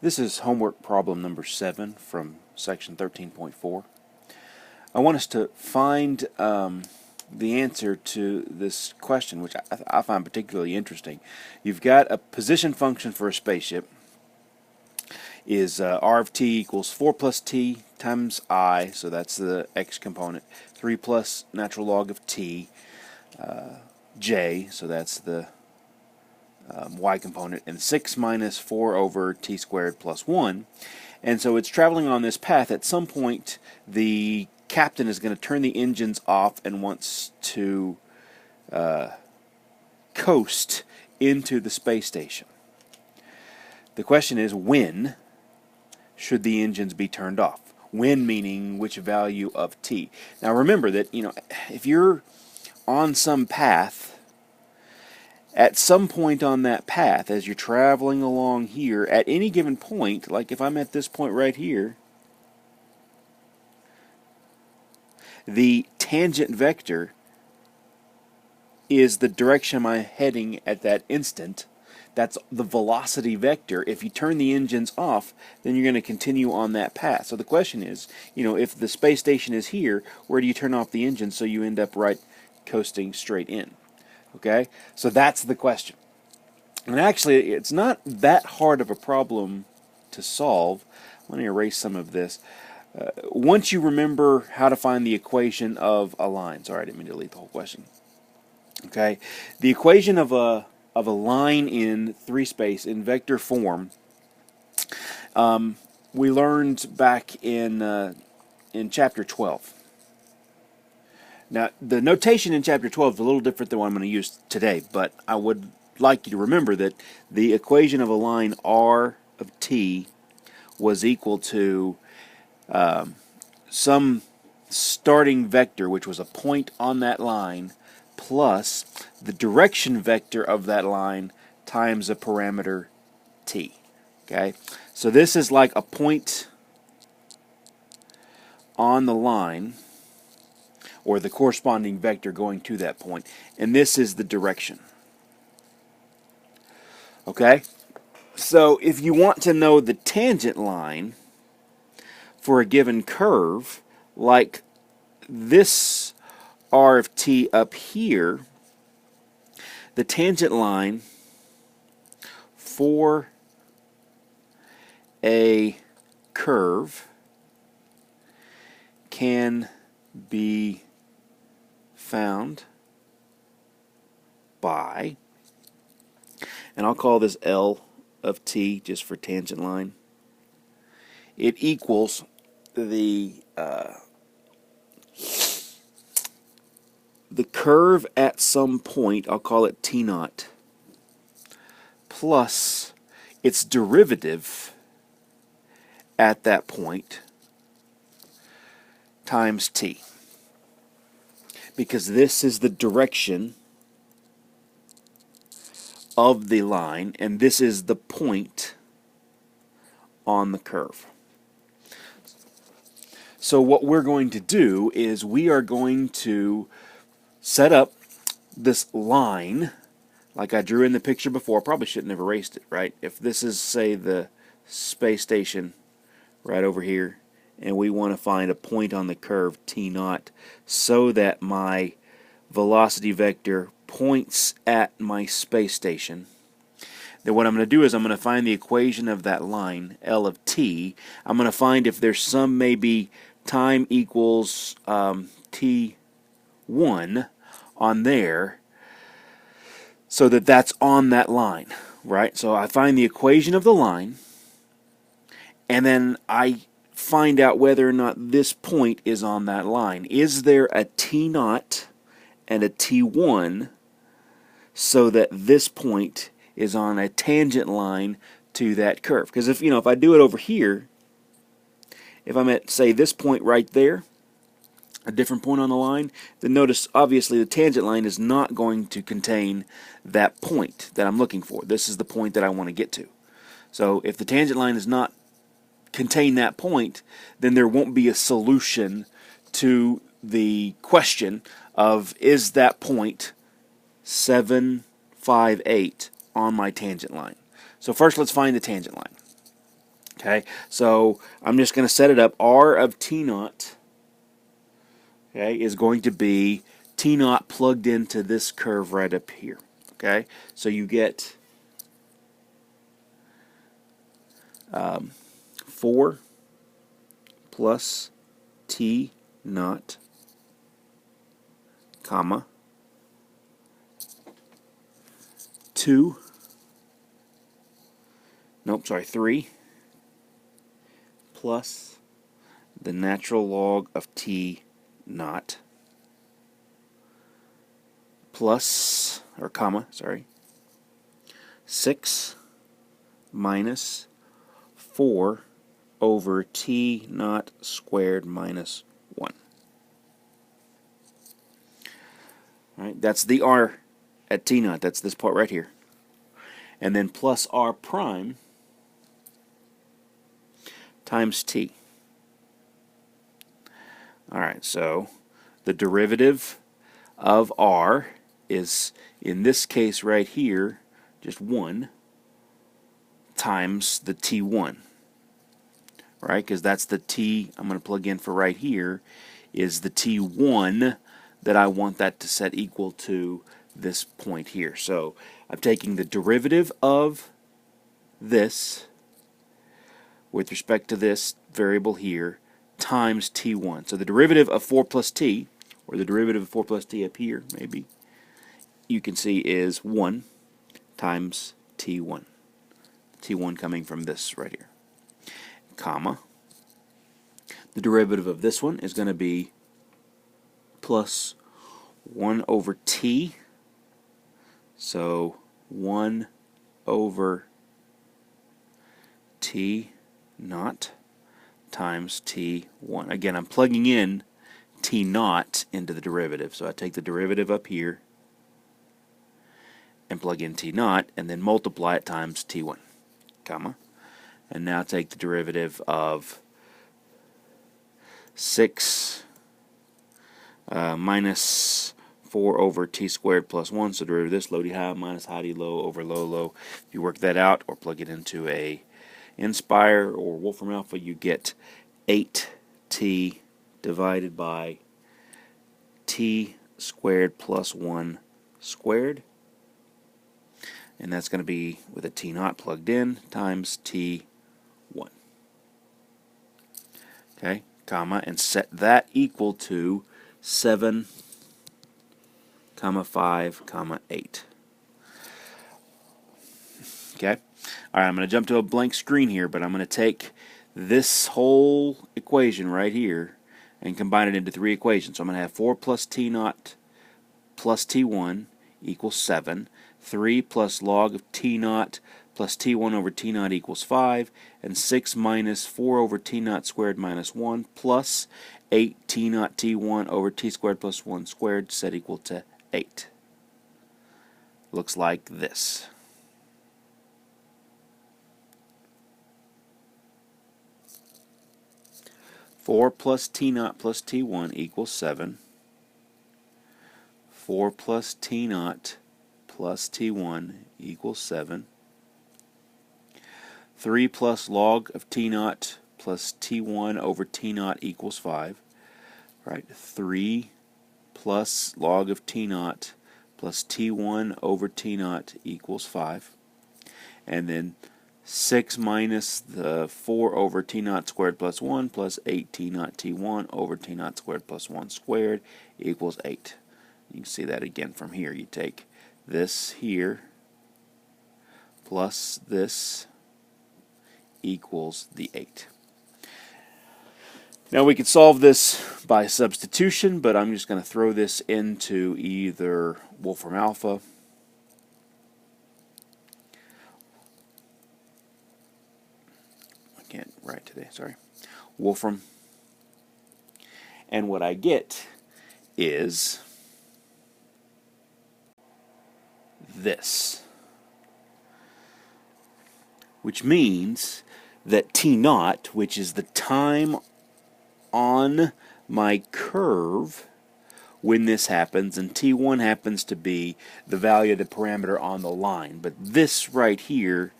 This is homework problem number 7 from section 13.4. I want us to find the answer to this question, which I find particularly interesting. You've got a position function for a spaceship is r of t equals 4 plus t times I, so that's the x component, 3 plus natural log of t, j, so that's the y component, and 6 minus 4 over t squared plus 1. And so it's traveling on this path. At some point, the captain is going to turn the engines off and wants to coast into the space station. The question is, when should the engines be turned off? When meaning which value of t. Now remember that, if you're on some path, at some point on that path, as you're traveling along here, at any given point, like if I'm at this point right here, the tangent vector is the direction I'm heading at that instant. That's the velocity vector. If you turn the engines off, then you're going to continue on that path. So the question is, if the space station is here, where do you turn off the engine so you end up right coasting straight in? Okay, so that's the question. And actually, it's not that hard of a problem to solve. Let me erase some of this. Once you remember how to find the equation of a line. Sorry, I didn't mean to delete the whole question. Okay, the equation of a line in 3-space in vector form, we learned back in chapter 12. Now, the notation in chapter 12 is a little different than what I'm going to use today, but I would like you to remember that the equation of a line r of t was equal to some starting vector, which was a point on that line, plus the direction vector of that line times a parameter t. Okay, so this is like a point on the line, or the corresponding vector going to that point, and this is the direction. Okay, so if you want to know the tangent line for a given curve, like this r of t up here, the tangent line for a curve can be found by, and I'll call this L of t just for tangent line. It equals the curve at some point, I'll call it t naught, plus its derivative at that point times t. Because this is the direction of the line, and this is the point on the curve. So what we're going to do is we are going to set up this line like I drew in the picture before. Probably shouldn't have erased it, right? If this is, say, the space station right over here, and we want to find a point on the curve t naught so that my velocity vector points at my space station, then what I'm going to do is I'm going to find the equation of that line, L of t. I'm going to find if there's some maybe time equals t1 on there, so that that's on that line, right? So I find the equation of the line, and then I find out whether or not this point is on that line. Is there a t naught and a t1 so that this point is on a tangent line to that curve? Because if I do it over here, if I'm at, say, this point right there, a different point on the line, then notice obviously the tangent line is not going to contain that point that I'm looking for. This is the point that I want to get to. So if the tangent line is not contain that point, then there won't be a solution to the question of, is that point 7, 5, 8 on my tangent line? So first let's find the tangent line. Okay, so I'm just going to set it up. R of T naught, okay, is going to be T naught plugged into this curve right up here. Okay, so you get 4 plus T naught, comma, 3 plus the natural log of T naught plus, or comma, sorry, 6 minus 4 over T naught squared minus 1. All right, that's the R at T naught. That's this part right here. And then plus R prime times T. All right, so the derivative of R is, in this case right here, just 1 times the T1. Right, because that's the T I'm going to plug in for right here, is the T1 that I want that to set equal to this point here. So I'm taking the derivative of this with respect to this variable here times T1. So the derivative of 4 plus T, or the derivative of 4 plus T up here, maybe, you can see is 1 times T1. T1 coming from this right here. Comma. The derivative of this one is going to be plus 1 over T. So 1 over T naught times T1. Again, I'm plugging in T naught into the derivative. So I take the derivative up here and plug in T naught and then multiply it times T1, comma. And now take the derivative of 6 minus 4 over T squared plus 1. So derivative of this, low D high minus high D low over low low. If you work that out or plug it into a Inspire or Wolfram Alpha, you get 8T divided by T squared plus 1 squared. And that's going to be with a T naught plugged in times T1. Okay, comma, and set that equal to 7, 5, 8. Okay, all right, I'm going to jump to a blank screen here, but I'm going to take this whole equation right here and combine it into 3 equations. So I'm going to have 4 plus T naught plus T1 equals 7. 3 plus log of T naught plus T1 over T naught equals 5, and 6 minus 4 over T naught squared minus 1 plus 8 T naught T1 over T squared plus 1 squared set equal to 8. Looks like this. Four plus T naught plus T1 equals 7. 4 plus T naught plus T1 equals 7. 3 plus log of T naught plus T1 over T naught equals 5. Right? 3 plus log of T naught plus T1 over T naught equals 5. And then 6 minus the 4 over T naught squared plus 1 plus 8 T naught T1 over T naught squared plus 1 squared equals 8. You can see that again from here. You take this here plus this equals the 8. Now we could solve this by substitution, but I'm just going to throw this into either Wolfram Alpha can't write today, sorry, Wolfram, and what I get is this, which means that T naught, which is the time on my curve when this happens, and T1 happens to be the value of the parameter on the line, but this right here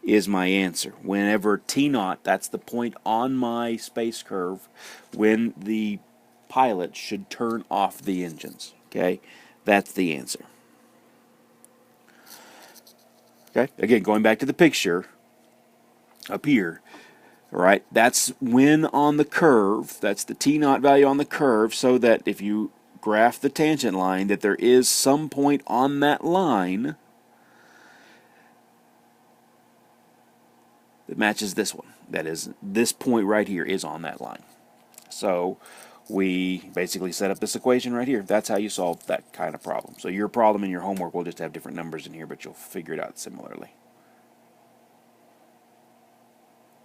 is my answer. Whenever T0, that's the point on my space curve when the pilot should turn off the engines. Okay, that's the answer. Okay, again, going back to the picture up here, all right, that's when on the curve, that's the T0 value on the curve, so that if you graph the tangent line, that there is some point on that line that matches this one. That is, this point right here is on that line. So we basically set up this equation right here. That's how you solve that kind of problem. So your problem and your homework will just have different numbers in here, but you'll figure it out similarly.